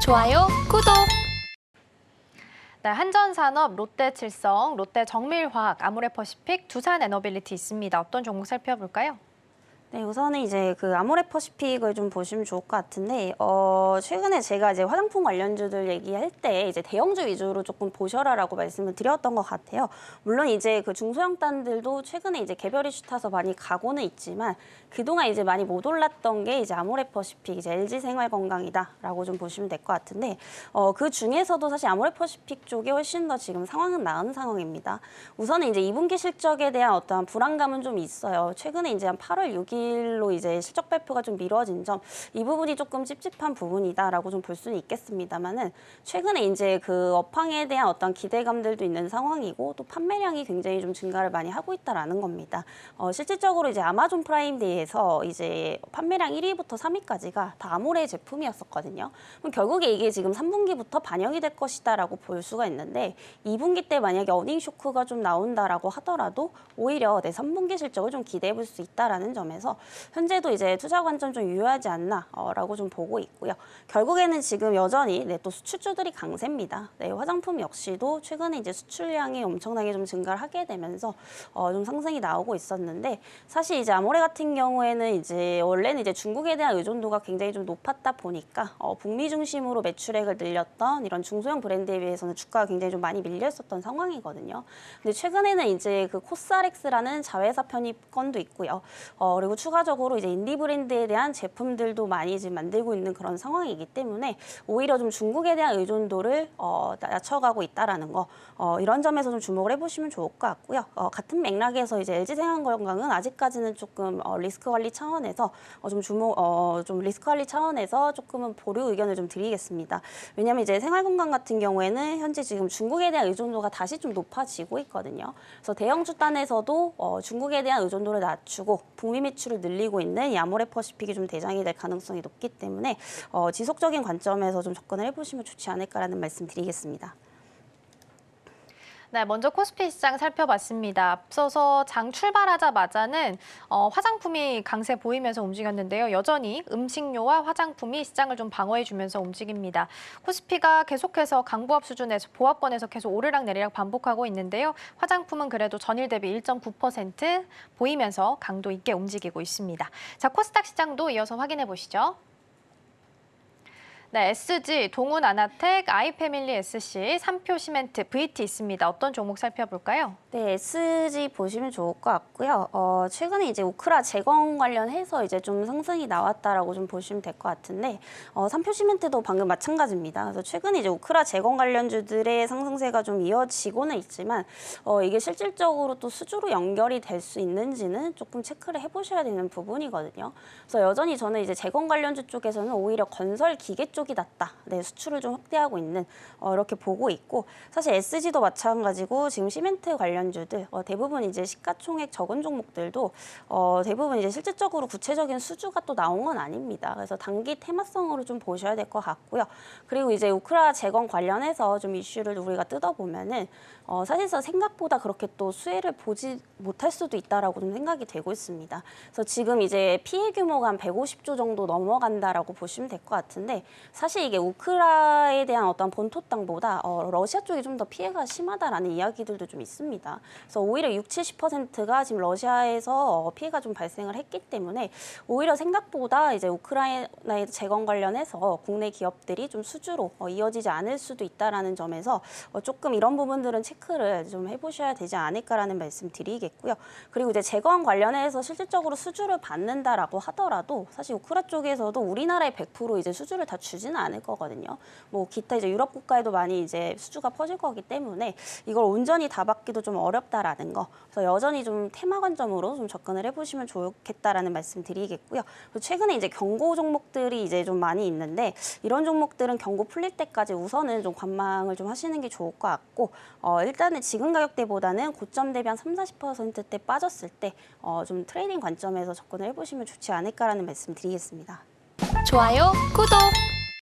좋아요, 구독! 네, 한전산업, 롯데칠성, 롯데정밀화학, 아모레퍼시픽, 두산에너빌리티 있습니다. 어떤 종목 살펴볼까요? 네, 우선은 이제 그 아모레퍼시픽을 좀 보시면 좋을 것 같은데, 최근에 제가 이제 화장품 관련주들 얘기할 때 이제 대형주 위주로 조금 보셔라라고 말씀을 드렸던 것 같아요. 물론 이제 그 중소형단들도 최근에 이제 개별 이슈 타서 많이 가고는 있지만, 그동안 이제 많이 못 올랐던 게 이제 아모레퍼시픽, 이제 LG생활건강이다라고 좀 보시면 될 것 같은데, 그 중에서도 사실 아모레퍼시픽 쪽이 훨씬 더 지금 상황은 나은 상황입니다. 우선은 이제 2분기 실적에 대한 어떠한 불안감은 좀 있어요. 최근에 이제 한 8월 6일로 이제 실적 발표가 좀 미뤄진 점, 이 부분이 조금 찝찝한 부분이다라고 좀 볼 수는 있겠습니다만은 최근에 이제 그 업황에 대한 어떤 기대감들도 있는 상황이고 또 판매량이 굉장히 좀 증가를 많이 하고 있다라는 겁니다. 실질적으로 이제 아마존 프라임데이에서 이제 판매량 1위부터 3위까지가 다 아모레 제품이었었거든요. 그럼 결국에 이게 지금 3분기부터 반영이 될 것이다라고 볼 수가 있는데 2분기 때 만약에 어닝 쇼크가 좀 나온다라고 하더라도 오히려 내 3분기 실적을 좀 기대해 볼 수 있다라는 점에서 현재도 이제 투자 관점 좀 유효하지 않나라고 좀 보고 있고요. 결국에는 지금 여전히 또 수출주들이 강세입니다. 네, 화장품 역시도 최근에 이제 수출량이 엄청나게 좀 증가를 하게 되면서 좀 상승이 나오고 있었는데 사실 이제 아모레 같은 경우에는 이제 원래는 이제 중국에 대한 의존도가 굉장히 좀 높았다 보니까 북미 중심으로 매출액을 늘렸던 이런 중소형 브랜드에 비해서는 주가가 굉장히 좀 많이 밀려 있었던 상황이거든요. 근데 최근에는 이제 그 코스알엑스라는 자회사 편입건도 있고요. 그리고 추가적으로 이제 인디 브랜드에 대한 제품들도 많이 지금 만들고 있는 그런 상황이기 때문에 오히려 좀 중국에 대한 의존도를 낮춰가고 있다라는 거 이런 점에서 좀 주목을 해보시면 좋을 것 같고요. 같은 맥락에서 이제 LG생활건강은 아직까지는 조금 리스크 관리 차원에서 좀 리스크 관리 차원에서 조금은 보류 의견을 좀 드리겠습니다. 왜냐하면 이제 생활건강 같은 경우에는 현재 지금 중국에 대한 의존도가 다시 좀 높아지고 있거든요. 그래서 대형주 단에서도 중국에 대한 의존도를 낮추고 북미 매출을 늘리고 있는 이 아모레퍼시픽이 좀 대장이 될 가능성이 높기 때문에 지속적인 관점에서 좀 접근을 해보시면 좋지 않을까라는 말씀 드리겠습니다. 네, 먼저 코스피 시장 살펴봤습니다. 앞서서 장 출발하자마자는 화장품이 강세 보이면서 움직였는데요. 여전히 음식료와 화장품이 시장을 좀 방어해주면서 움직입니다. 코스피가 계속해서 강보합 수준에서 보합권에서 계속 오르락 내리락 반복하고 있는데요. 화장품은 그래도 전일 대비 1.9% 보이면서 강도 있게 움직이고 있습니다. 자, 코스닥 시장도 이어서 확인해 보시죠. 네, SG, 동훈아나텍, 아이패밀리 SC, 삼표시멘트, VT 있습니다. 어떤 종목 살펴볼까요? 네, SG 보시면 좋을 것 같고요. 최근에 이제 우크라 재건 관련해서 이제 좀 상승이 나왔다라고 좀 보시면 될 것 같은데, 삼표시멘트도 방금 마찬가지입니다. 그래서 최근에 이제 우크라 재건 관련주들의 상승세가 좀 이어지고는 있지만, 이게 실질적으로 또 수주로 연결이 될 수 있는지는 조금 체크를 해보셔야 되는 부분이거든요. 그래서 여전히 저는 이제 재건 관련주 쪽에서는 오히려 건설 기계 쪽이 낫다. 네, 수출을 좀 확대하고 있는 이렇게 보고 있고, 사실 SG도 마찬가지고 지금 시멘트 관련주들 대부분 이제 시가총액 적은 종목들도 대부분 이제 실질적으로 구체적인 수주가 또 나온 건 아닙니다. 그래서 단기 테마성으로 좀 보셔야 될 것 같고요. 그리고 이제 우크라 재건 관련해서 좀 이슈를 우리가 뜯어보면은 사실상 생각보다 그렇게 또 수혜를 보지 못할 수도 있다라고 좀 생각이 되고 있습니다. 그래서 지금 이제 피해 규모가 한 150조 정도 넘어간다라고 보시면 될 것 같은데 사실 이게 우크라에 대한 어떤 본토 땅보다 러시아 쪽이 좀 더 피해가 심하다라는 이야기들도 좀 있습니다. 그래서 오히려 60~70%가 지금 러시아에서 피해가 좀 발생을 했기 때문에 오히려 생각보다 이제 우크라이나의 재건 관련해서 국내 기업들이 좀 수주로 이어지지 않을 수도 있다라는 점에서 조금 이런 부분들은 체크를 좀 해보셔야 되지 않을까라는 말씀 드리겠고요. 그리고 이제 재건 관련해서 실질적으로 수주를 받는다라고 하더라도 사실 우크라 쪽에서도 우리나라에 100% 이제 수주를 다 주지는 않을 거거든요. 뭐 기타 이제 유럽 국가에도 많이 이제 수주가 퍼질 거기 때문에 이걸 온전히 다 받기도 좀 어렵다라는 거. 그래서 여전히 좀 테마 관점으로 좀 접근을 해보시면 좋겠다라는 말씀 드리겠고요. 최근에 이제 경고 종목들이 이제 좀 많이 있는데 이런 종목들은 경고 풀릴 때까지 우선은 좀 관망을 좀 하시는 게 좋을 것 같고 일단은 지금 가격대보다는 고점 대비 한 30~40%대 빠졌을 때 좀 트레이딩 관점에서 접근을 해보시면 좋지 않을까라는 말씀 드리겠습니다. 좋아요, 구독!